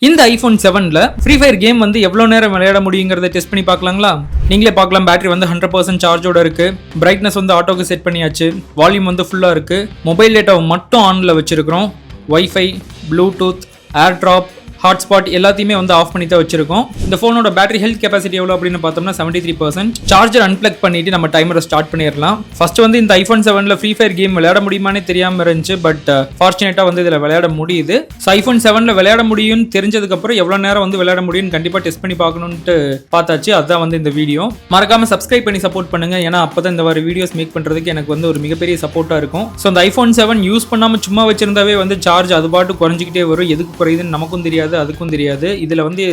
இந்த iPhone 7ல free fire game வந்து எவ்வளவு நேரம் விளையாட முடியுங்கிறத டெஸ்ட் பண்ணி பார்க்கலாங்களா? நீங்களே பார்க்கலாம். பேட்டரி வந்து 100% சார்ஜோட இருக்கு. பிரைட்னஸ் வந்து ஆட்டோக்கு செட் பண்ணியாச்சு. வால்யூம் வந்து ஃபுல்லா இருக்கு. மொபைல் டேட்டாவை மட்டும் ஆன்ல வச்சிருக்கிறோம். வைஃபை, ப்ளூடூத், ஏர்ட்ராப், ஹாட்ஸ்பாட் எல்லாத்தையுமே வந்து ஆஃப் பண்ணி தான் வச்சிருக்கோம். இந்த ஃபோனோட பேட்டரி ஹெல்த் கெபாசிட்டி எவ்வளோ அப்படின்னு பார்த்தோம்னா 73%. சார்ஜர் அன்பிளக் பண்ணிட்டு நம்ம டைமரை ஸ்டார்ட் பண்ணிடலாம். ஃபர்ஸ்ட் வந்து இந்த iPhone 7ல ஃப்ரீ ஃபயர் கேம் விளையாட முடியுமானே தெரியாம இருந்துச்சு. பட் ஃபார்ச்சுனேட்டா வந்து இதில் விளையாட முடியுது. ஸோ iPhone 7ல விளையாட முடியும்னு தெரிஞ்சதுக்கப்புறம் எவ்வளோ நேரம் வந்து விளையாட முடியும்னு கண்டிப்பாக டெஸ்ட் பண்ணி பார்க்கணுன்ட்டு பார்த்தாச்சு. அதுதான் வந்து இந்த வீடியோ. மறக்காம சப்ஸ்கிரைப் பண்ணி சப்போர்ட் பண்ணுங்க. ஏன்னா அப்பதான் இந்த மாதிரி வீடியோஸ் மேக் பண்றதுக்கு எனக்கு வந்து ஒரு மிகப்பெரிய சப்போர்ட்டா இருக்கும். ஸோ இந்த iPhone 7 யூஸ் பண்ணாம சும்மா வச்சிருந்தாவே வந்து சார்ஜ் அது பாட்டு குறைஞ்சிக்கிட்டே வரும். எதுக்கு குறையுதுன்னு நமக்கும் தெரியாது, அதுக்கும் தெரியாது. இதுல வந்து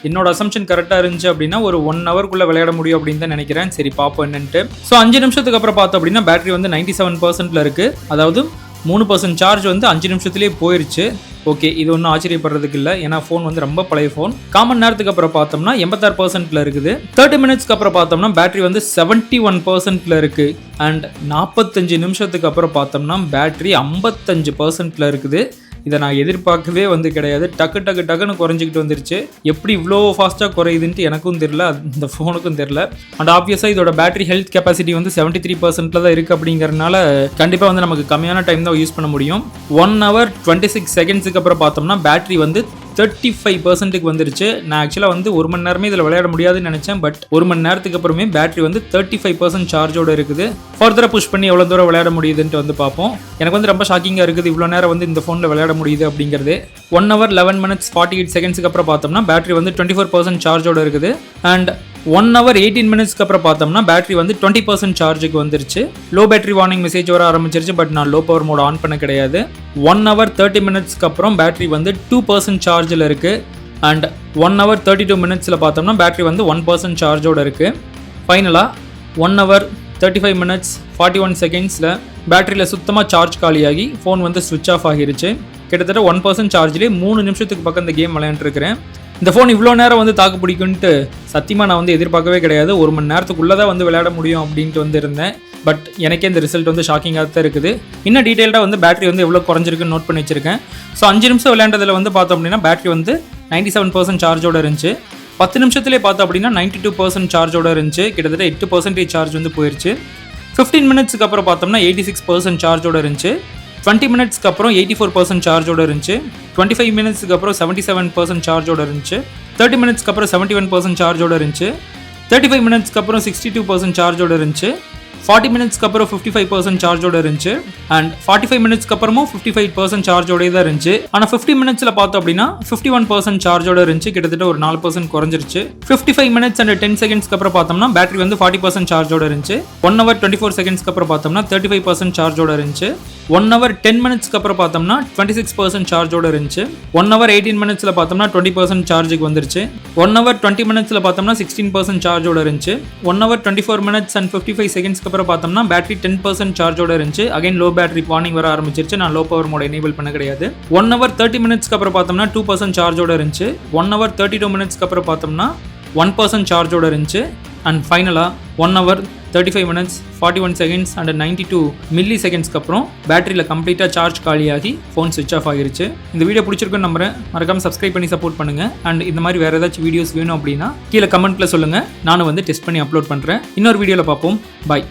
என்னோட அசம்ஷன் கரெக்டா இருந்துச்சு அப்படின்னா ஒரு 1 ஹவர்க்குள்ள விளையாட முடியும் அப்படின்னு தான் நினைக்கிறேன். சரி பாப்போம் என்னன்ட்டு. ஸோ 5 நிமிஷத்துக்கு அப்புறம் பார்த்தோம் அப்படின்னா பேட்டரி வந்து 97%ல இருக்கு. அதாவது 3% சார்ஜ் வந்து 5 நிமிஷத்துலேயே போயிருச்சு. ஓகே, இது ஒன்றும் ஆச்சரியப்படுறதுக்கு இல்லை. ஏன்னா ஃபோன் வந்து ரொம்ப பழைய ஃபோன். காமன் நேரத்துக்கு அப்புறம் பார்த்தோம்னா 86%ல இருக்குது. 30 மினிட்ஸ்க்கு அப்புறம் பார்த்தோம்னா பேட்டரி வந்து 71%ல இருக்கு. அண்ட் 45 நிமிஷத்துக்கு அப்புறம் பார்த்தோம்னா பேட்டரி 55%ல இருக்குது. இதை நான் எதிர்பார்க்கவே வந்து கிடையாது. டக்குன்னு குறைஞ்சிக்கிட்டு வந்துருச்சு. எப்படி இவ்வளோ ஃபாஸ்ட்டாக குறையுதுன்ட்டு எனக்கும் தெரியல, இந்த ஃபோனுக்கும் தெரியல. அண்ட் ஆப்வியஸாக இதோட பேட்டரி ஹெல்த் கெப்பாசிட்டி வந்து 73%ல தான் இருக்குது. அப்படிங்கிறதுனால கண்டிப்பாக வந்து நமக்கு கம்மியான டைம் தான் யூஸ் பண்ண முடியும். 1 hour 26 செகண்ட்ஸுக்கு அப்புறம் பார்த்தோம்னா பேட்டரி வந்து 35%க்கு வந்துருச்சு. நான் ஆக்சுவலாக வந்து 1 மணி நேரமே இதில் விளையாட முடியாதுன்னு நினச்சேன். பட் 1 மணி நேரத்துக்கு அப்புறமே பேட்டரி வந்து 35% சார்ஜோட இருக்குது. ஃபர்தராக புஷ் பண்ணி எவ்வளோ தூரம் விளையாட முடியுதுன்ட்டு வந்து பார்ப்போம். எனக்கு வந்து ரொம்ப ஷாக்கிங்காக இருக்குது இவ்வளோ நேரம் வந்து இந்த ஃபோனில் விளையாட முடியுது அப்படிங்கிறது. 1 hour 11 minutes 48 செகண்ட்ஸுக்கு அப்புறம் பார்த்தோம்னா பேட்டரி வந்து 24% சார்ஜோட இருக்குது. அண்ட் 1 hour 18 மினிட்ஸ்க்கு அப்புறம் பார்த்தோம்னா பேட்டரி வந்து 20% சார்ஜுக்கு வந்துருச்சு. லோ பேட்டரி வார்னிங் மெசேஜ் வர ஆரம்பிச்சிருச்சு. பட் நான் லோ பவர் மோட் ஆன் பண்ண கிடையாது. 1 hour 30 மினிட்ஸ்க்கு அப்புறம் பேட்டரி வந்து 2% சார்ஜில் இருக்கு. அண்ட் 1 hour 32 மினிட்ஸில் பார்த்தோம்னா பேட்டரி வந்து 1% சார்ஜோட இருக்கு. ஃபைனலாக 1 hour 35 minutes 41 செகண்ட்ஸில் பேட்டரியில் சுத்தமாக சார்ஜ் காலியாகி ஃபோன் வந்து ஸ்விட்ச் ஆஃப் ஆகிருச்சு. கிட்டத்தட்ட 1% சார்ஜ்லேயே 3 நிமிஷத்துக்கு பக்கம் இந்த கேம் விளையாண்டுருக்கிறேன். இந்த ஃபோன் இவ்வளோ நேரம் வந்து தாக்கு பிடிக்குன்ட்டு சத்தியமாக நான் வந்து எதிர்பார்க்கவே கிடையாது. 1 மணி நேரத்துக்குள்ளே தான் வந்து விளையாட முடியும் அப்படின்ட்டு வந்து இருந்தேன். பட் எனக்கே இந்த ரிசல்ட் வந்து ஷாக்கிங்காக தான் இருக்குது. இன்னும் டீட்டெயில்டாக வந்து பேட்டரி வந்து எவ்வளோ குறைஞ்சிருக்குன்னு நோட் பண்ணி வச்சிருக்கேன். ஸோ 5 நிமிஷம் விளையாண்டதில் வந்து பார்த்தோம் அப்படின்னா பேட்டரி வந்து 97% சார்ஜோட இருந்துச்சு. 10 நிமிஷத்துலேயே பார்த்தோம் அப்படின்னா 92% சார்ஜோட இருந்துச்சு. கிட்டத்தட்ட 8% சார்ஜ் வந்து போயிடுச்சு. 15 மினிட்ஸ்க்கு அப்புறம் பார்த்தோம்னா 86% சார்ஜோட இருந்துச்சு. 20 மினிட்ஸ்க்கு அப்புறம் 84% சார்ஜோட இருந்துச்சு. 25 மினிட்ஸ்க்கு அப்புறம் 77% சார்ஜோட இருந்துச்சு. 30 மினிட்ஸ்க்கு அப்புறம் 71% சார்ஜோட இருந்துச்சு. 35 மினிட்ஸ்க்கு அப்புறம் 62% சார்ஜோட இருந்துச்சு. 40 மினிட்ஸ்க்கு அப்புறம் 55% சார்ஜோட இருந்துச்சு. அண்ட் 45 மினிட்ஸ்க்கு அப்புறமும் 55% சார்ஜோட தான் இருந்துச்சு. ஆனால் 50 மினிட்ஸில் பார்த்தோம் அப்படின்னா 51% சார்ஜோட இருந்துச்சு. கிட்டத்தட்ட ஒரு 4% குறைஞ்சிருச்சு. 55 மினிட்ஸ் அண்ட் 10 செகண்ட்ஸ்க்கு அப்புறம் பார்த்தோம்னா பேட்டரி வந்து 40% சார்ஜோட இருந்துச்சு. 1 hour 24 செகண்ட்ஸ்க்கு அப்புறம் பார்த்தோம்னா 35% சார்ஜோட இருந்துச்சு. 1 hour 10 மினிட்ஸ்க்கு அப்புறம் பார்த்தோம்னா 26% சார்ஜோட இருந்துச்சு. 1 hour 18 மினிட்ஸில் பார்த்தோம்னா 20% சார்ஜுக்கு வந்துருச்சு. 1 hour 20 மினிட்ஸில் பார்த்தோம்னா 16% சார்ஜோட இருந்துச்சு. 1 hour 24 மினிட்ஸ் அண்ட் 55 செகண்ட்ஸ்க்கு அப்புறம் பார்த்தோம்னா பேட்டரி 10% சார்ஜோட இருந்துச்சு. அகைன் லோ பேட்டரி வார்னிங் வர ஆரம்பிச்சிருச்சு. நான் லோ பவர் மோட் எனேபிள் பண்ண கிடையாது. 1 hour 30 மினிட்ஸ்க்கு அப்புறம் பார்த்தோம்னா 2% சார்ஜோட இருந்துச்சு. 1 hour 32 மினிட்ஸ்க்கு அப்புறம் பார்த்தோம்னா 1% சார்ஜோட இருந்துச்சு. அண்ட் ஃபைனலாக 1 hour 35 minutes 41 seconds and 92 milli செகண்ட்ஸ்க்கு அப்புறம் பேட்டரியில் கம்ப்ளீட்டாக சார்ஜ் காலியாகி ஃபோன் ஸ்விட்ச் ஆஃப் ஆகிருச்சு. இந்த வீடியோ பிடிச்சிருக்குன்னு நம்புறேன். மறக்காம சப்ஸ்கிரைப் பண்ணி சப்போர்ட் பண்ணுங்க. அண்ட் இந்த மாதிரி வேறு ஏதாச்சும் வீடியோஸ் வேணும் அப்படின்னா கீழே கமெண்ட்டில் சொல்லுங்கள். நானும் வந்து டெஸ்ட் பண்ணி அப்லோட் பண்ணுறேன். இன்னொரு வீடியோவில் பார்ப்போம். பாய்.